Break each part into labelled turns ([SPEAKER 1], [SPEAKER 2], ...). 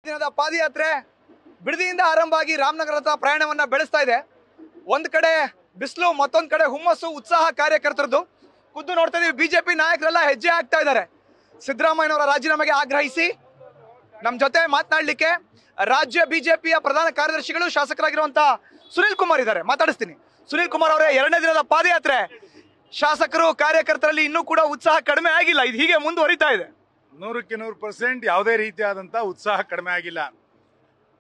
[SPEAKER 1] ದಿನದ ಪಾದಯಾತ್ರೆ ಬಿಡದಿಯಿಂದ ಆರಂಭ ಆಗಿ ರಾಮನಗರದ ಪ್ರಯಾಣವನ್ನ ಬೆಳೆಸ್ತಾ ಇದೆ. ಒಂದ್ ಕಡೆ ಬಿಸಿಲು, ಮತ್ತೊಂದ್ ಕಡೆ ಹುಮ್ಮಸ್ಸು, ಉತ್ಸಾಹ ಕಾರ್ಯಕರ್ತರದ್ದು. ಖುದ್ದು ನೋಡ್ತಾ ಇದೀವಿ, ಬಿಜೆಪಿ ನಾಯಕರೆಲ್ಲ ಹೆಜ್ಜೆ ಹಾಕ್ತಾ ಇದ್ದಾರೆ. ಸಿದ್ದರಾಮಯ್ಯನವರ ರಾಜೀನಾಮೆಗೆ ಆಗ್ರಹಿಸಿ ನಮ್ಮ ಜೊತೆ ಮಾತನಾಡಲಿಕ್ಕೆ ರಾಜ್ಯ ಬಿಜೆಪಿಯ ಪ್ರಧಾನ ಕಾರ್ಯದರ್ಶಿಗಳು, ಶಾಸಕರಾಗಿರುವಂತಹ ಸುನೀಲ್ ಕುಮಾರ್ ಇದ್ದಾರೆ. ಮಾತಾಡಿಸ್ತೀನಿ. ಸುನೀಲ್ ಕುಮಾರ್ ಅವರೇ, 2ನೇ ದಿನದ ಪಾದಯಾತ್ರೆ, ಶಾಸಕರು ಕಾರ್ಯಕರ್ತರಲ್ಲಿ ಇನ್ನೂ ಕೂಡ ಉತ್ಸಾಹ ಕಡಿಮೆ ಆಗಿಲ್ಲ, ಇದು ಹೀಗೆ ಮುಂದುವರಿತಾ ಇದೆ.
[SPEAKER 2] 100ಕ್ಕೆ 100% ಯಾವುದೇ ರೀತಿಯಾದಂಥ ಉತ್ಸಾಹ ಕಡಿಮೆ ಆಗಿಲ್ಲ.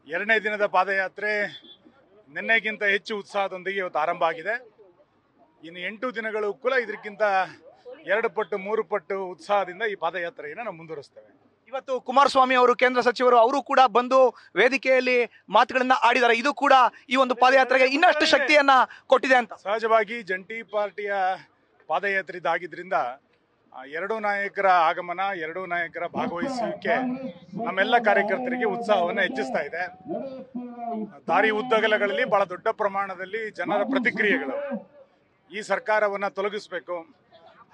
[SPEAKER 2] 2ನೇ ದಿನದ ಪಾದಯಾತ್ರೆ ನಿನ್ನೆಗಿಂತ ಹೆಚ್ಚು ಉತ್ಸಾಹದೊಂದಿಗೆ ಇವತ್ತು ಆರಂಭ ಆಗಿದೆ. ಇನ್ನು 8 ದಿನಗಳು ಕೂಡ ಇದಕ್ಕಿಂತ 2 ಪಟ್ಟು 3 ಪಟ್ಟು ಉತ್ಸಾಹದಿಂದ ಈ ಪಾದಯಾತ್ರೆಯನ್ನು ನಾವು ಮುಂದುವರಿಸ್ತೇವೆ.
[SPEAKER 1] ಇವತ್ತು ಕುಮಾರಸ್ವಾಮಿ ಅವರು, ಕೇಂದ್ರ ಸಚಿವರು, ಅವರು ಕೂಡ ಬಂದು ವೇದಿಕೆಯಲ್ಲಿ ಮಾತುಗಳನ್ನ ಆಡಿದ್ದಾರೆ. ಇದು ಕೂಡ ಈ ಒಂದು ಪಾದಯಾತ್ರೆಗೆ ಇನ್ನಷ್ಟು ಶಕ್ತಿಯನ್ನ ಕೊಟ್ಟಿದೆ ಅಂತ.
[SPEAKER 2] ಸಹಜವಾಗಿ ಜಂಟಿ ಪಾರ್ಟಿಯ ಪಾದಯಾತ್ರೆ ಇದಾಗಿದ್ದರಿಂದ 2 ನಾಯಕರ ಆಗಮನ, 2 ನಾಯಕರ ಭಾಗವಹಿಸುವಿಕೆ ನಮ್ಮೆಲ್ಲ ಕಾರ್ಯಕರ್ತರಿಗೆ ಉತ್ಸಾಹವನ್ನು ಹೆಚ್ಚಿಸ್ತಾ ಇದೆ. ದಾರಿ ಉದ್ದಗಲಗಳಲ್ಲಿ ಬಹಳ ದೊಡ್ಡ ಪ್ರಮಾಣದಲ್ಲಿ ಜನರ ಪ್ರತಿಕ್ರಿಯೆಗಳು, ಈ ಸರ್ಕಾರವನ್ನು ತೊಲಗಿಸ್ಬೇಕು,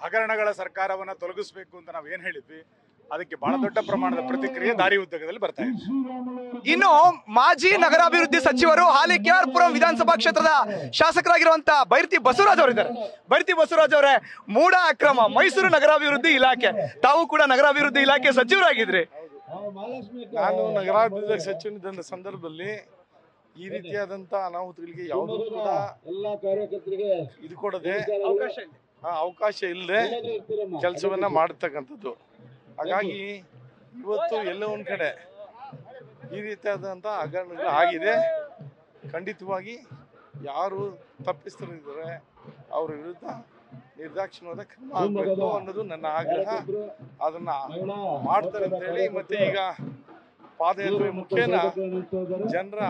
[SPEAKER 2] ಹಗರಣಗಳ ಸರ್ಕಾರವನ್ನು ತೊಲಗಿಸ್ಬೇಕು ಅಂತ ನಾವೇನು ಹೇಳಿದ್ವಿ, ಅದಕ್ಕೆ ಬಹಳ ದೊಡ್ಡ ಪ್ರಮಾಣದ ಪ್ರತಿಕ್ರಿಯೆ ದಾರಿ ಉದ್ದಗದಲ್ಲಿ ಬರ್ತಾ ಇದೆ.
[SPEAKER 1] ಇನ್ನು ಮಾಜಿ ನಗರಾಭಿವೃದ್ಧಿ ಸಚಿವರು, ಹಾಲಿ ಕೆಆರ್ಪುರಂ ವಿಧಾನಸಭಾ ಕ್ಷೇತ್ರದ ಶಾಸಕರಾಗಿರುವಂತಹ ಬೈರತಿ ಬಸವರಾಜ್ ಅವರಿದ್ದಾರೆ. ಬೈರತಿ ಬಸವರಾಜ್ ಅವರೇ, ಮೂಡ ಅಕ್ರಮ, ಮೈಸೂರು ನಗರಾಭಿವೃದ್ಧಿ ಇಲಾಖೆ, ತಾವು ಕೂಡ ನಗರಾಭಿವೃದ್ಧಿ ಇಲಾಖೆ ಸಚಿವರಾಗಿದ್ರಿ.
[SPEAKER 3] ನಾನು ನಗರಾಭಿವೃದ್ಧಿ ಸಚಿವನಿದ್ದ ಸಂದರ್ಭದಲ್ಲಿ ಈ ರೀತಿಯಾದಂತ ಅನಾಹುತಗಳಿಗೆ ಯಾವುದೂ ಕೂಡ ಇದು ಕೊಡದೆ, ಅವಕಾಶ ಇಲ್ಲದೆ ಕೆಲಸವನ್ನ ಮಾಡತಕ್ಕಂಥದ್ದು. ಹಾಗಾಗಿ ಇವತ್ತು ಎಲ್ಲೋ ಒಂದ್ ಕಡೆ ಈ ರೀತಿಯಾದಂಥ ಹಗರಣಗಳು ಆಗಿದೆ. ಖಂಡಿತವಾಗಿ ಯಾರು ತಪ್ಪಿಸ್ತರಿದ್ದಾರೆ ಅವರ ವಿರುದ್ಧ ನಿರ್ದಾಕ್ಷಿಣ್ಯವಾದ ಕ್ರಮ ಆಗಬೇಕು ಅನ್ನೋದು ನನ್ನ ಆಗ್ರಹ. ಅದನ್ನ ಮಾಡ್ತಾರೆ ಅಂತ ಹೇಳಿ ಮತ್ತೆ ಈಗ ಪಾದಯಾತ್ರೆ ಮುಖೇನ ಜನರ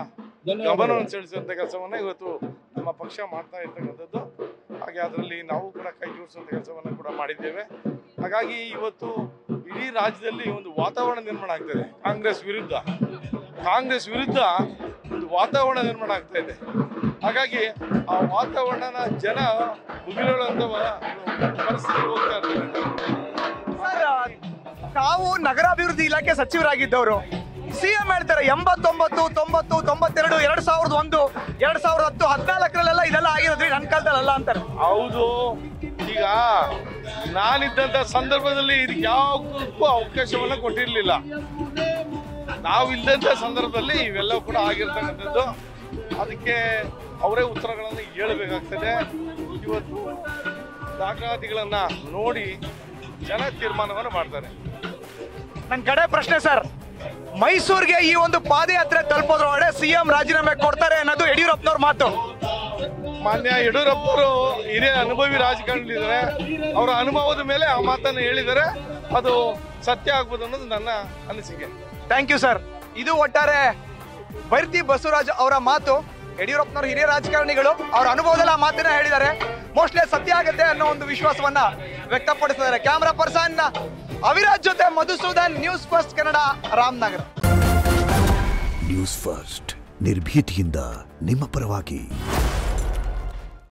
[SPEAKER 3] ಗಮನವನ್ನು ಸೆಳೆಸುವಂತ ಕೆಲಸವನ್ನ ಇವತ್ತು ನಮ್ಮ ಪಕ್ಷ ಮಾಡ್ತಾ ಇರ್ತಕ್ಕಂಥದ್ದು. ಹಾಗೆ ಅದರಲ್ಲಿ ನಾವು ಕೂಡ ಕೈ ಜೋಡಿಸುವಂತ ಕೆಲಸವನ್ನ ಕೂಡ ಮಾಡಿದ್ದೇವೆ. ಹಾಗಾಗಿ ಇವತ್ತು ಇಡೀ ರಾಜ್ಯದಲ್ಲಿ ಒಂದು ವಾತಾವರಣ ನಿರ್ಮಾಣ ಆಗ್ತದೆ. ಕಾಂಗ್ರೆಸ್ ವಿರುದ್ಧ ಒಂದು ವಾತಾವರಣ ನಿರ್ಮಾಣ ಆಗ್ತಾ ಇದೆ. ಹಾಗಾಗಿ ಆ ವಾತಾವರಣನ ಜನ ಮುಗಿಲುವಂತ ಪರಿಸ್ಥಿತಿ ಹೋಗ್ತಾ ಇರ್ತಾರೆ.
[SPEAKER 1] ತಾವು ನಗರಾಭಿವೃದ್ಧಿ ಇಲಾಖೆ ಸಚಿವರಾಗಿದ್ದವರು, ಸಿಎಂ ಹೇಳ್ತಾರೆ 89, 90, 92, 2001, 2010, 14ರಲ್ಲೆಲ್ಲ ಇದೆಲ್ಲ ಆಗಿರೋದ್ರಿ, ನನ್ನ ಕಾಲದಲ್ಲ ಅಂತಾರೆ.
[SPEAKER 3] ಹೌದು, ಈಗ ನಾನಿದ್ದಂತ ಸಂದರ್ಭದಲ್ಲಿ ಇದಕ್ಕೆ ಯಾವಕ್ಕೂ ಅವಕಾಶವನ್ನ ಕೊಟ್ಟಿರ್ಲಿಲ್ಲ. ನಾವು ಇಲ್ಲದಂತ ಸಂದರ್ಭದಲ್ಲಿ ಇವೆಲ್ಲ ಕೂಡ ಆಗಿರ್ತಕ್ಕಂಥದ್ದು. ಅದಕ್ಕೆ ಅವರೇ ಉತ್ತರಗಳನ್ನು ಹೇಳಬೇಕಾಗ್ತದೆ. ಇವತ್ತು ದಾಖಲಾತಿಗಳನ್ನ ನೋಡಿ ಜನ ತೀರ್ಮಾನವನ್ನು ಮಾಡ್ತಾರೆ.
[SPEAKER 1] ನನ್ನ ಕಡೆ ಪ್ರಶ್ನೆ ಸರ್, ಮೈಸೂರಿಗೆ ಈ ಒಂದು ಪಾದಯಾತ್ರೆ ತಲುಪೋದ್ರೊಳಗಡೆ ಸಿಎಂ ರಾಜೀನಾಮೆ ಕೊಡ್ತಾರೆ ಅನ್ನೋದು ಯಡಿಯೂರಪ್ಪನವ್ರ ಮಾತು.
[SPEAKER 3] ಮಾನ್ಯ ಯಡಿಯೂರಪ್ಪರು ಹಿರಿಯ ಅನುಭವಿ ರಾಜಕಾರಣಿಗಳಿದ್ದಾರೆ. ಅವರ ಅನುಭವದ ಮೇಲೆ ಆ ಮಾತನ್ನು ಹೇಳಿದರೆ ಅದು ಸತ್ಯ ಆಗ್ಬೋದು ಅನ್ನೋದು ನನ್ನ ಅನಿಸಿಕೆ.
[SPEAKER 1] Thank you sir. ಇದು ಒಟ್ಟಾರೆ ಬೈರತಿ ಬಸವರಾಜ್ ಅವರ ಮಾತು. ಯಡಿಯೂರಪ್ಪನವರು ಹಿರಿಯ ರಾಜಕಾರಣಿಗಳು, ಅವರ ಅನುಭವದಲ್ಲಿ ಆ ಮಾತನ್ನ ಹೇಳಿದ್ದಾರೆ. ಮೋಸ್ಟ್ಲಿ ಸತ್ಯ ಆಗುತ್ತೆ ಅನ್ನೋ ಒಂದು ವಿಶ್ವಾಸವನ್ನ ವ್ಯಕ್ತಪಡಿಸಿದ್ದಾರೆ. ಕ್ಯಾಮರಾ ಪರ್ಸನ್ ಅವಿರಾಜ್ ಜೊತೆ Madhusudan, news first Kannada, Ramanagara.
[SPEAKER 4] News first, ನಿರ್ಭೀತಿಯಿಂದ ನಿಮ್ಮ ಪರವಾಗಿ.